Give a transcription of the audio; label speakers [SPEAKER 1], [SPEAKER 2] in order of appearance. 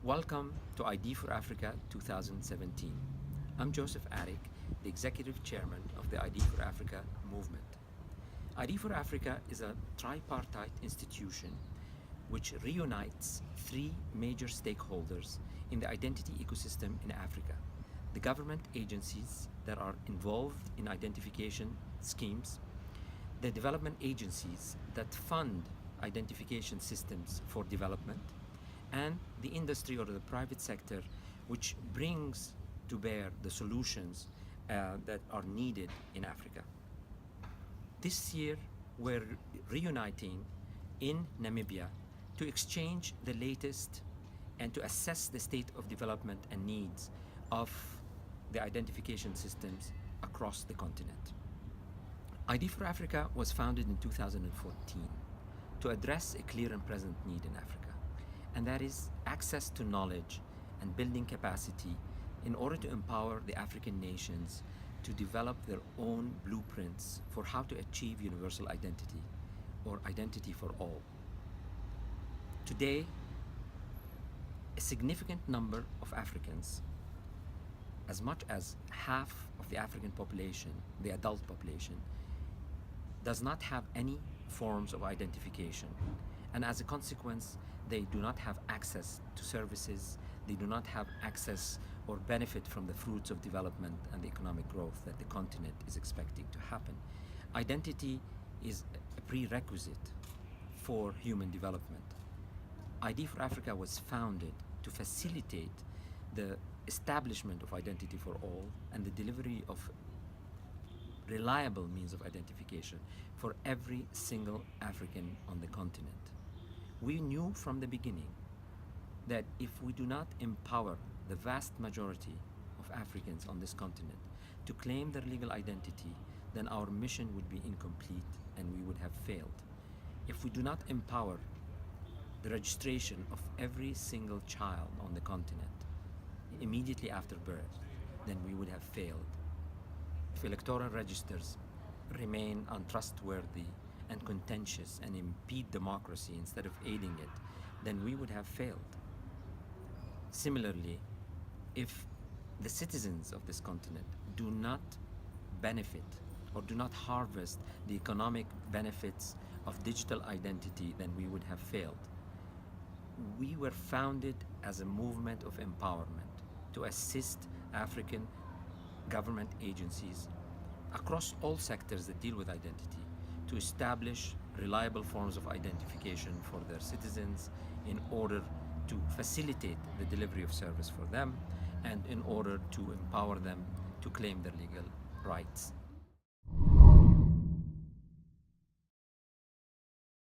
[SPEAKER 1] Welcome to ID4Africa 2017. I'm Joseph Arik, the Executive Chairman of the ID4Africa movement. ID4Africa is a tripartite institution which reunites three major stakeholders in the identity ecosystem in Africa: the government agencies that are involved in identification schemes, the development agencies that fund identification systems for development, and the industry or the private sector which brings to bear the solutions that are needed in Africa. This year we're reuniting in Namibia to exchange the latest and to assess the state of development and needs of the identification systems across the continent. ID4Africa was founded in 2014 to address a clear and present need in Africa, and that is access to knowledge and building capacity in order to empower the African nations to develop their own blueprints for how to achieve universal identity or identity for all. Today, a significant number of Africans, as much as half of the African population, the adult population, does not have any forms of identification, and as a consequence they do not have access to services, they do not have access or benefit from the fruits of development and the economic growth that the continent is expecting to happen. Identity is a prerequisite for human development. ID4Africa was founded to facilitate the establishment of identity for all and the delivery of reliable means of identification for every single African on the continent. We knew from the beginning that if we do not empower the vast majority of Africans on this continent to claim their legal identity, then our mission would be incomplete and we would have failed. If we do not empower the registration of every single child on the continent immediately after birth, then we would have failed. If electoral registers remain untrustworthy and contentious and impede democracy instead of aiding it, then we would have failed. Similarly, if the citizens of this continent do not benefit or do not harvest the economic benefits of digital identity, then we would have failed. We were founded as a movement of empowerment to assist African government agencies across all sectors that deal with identity to establish reliable forms of identification for their citizens in order to facilitate the delivery of service for them and in order to empower them to claim their legal rights.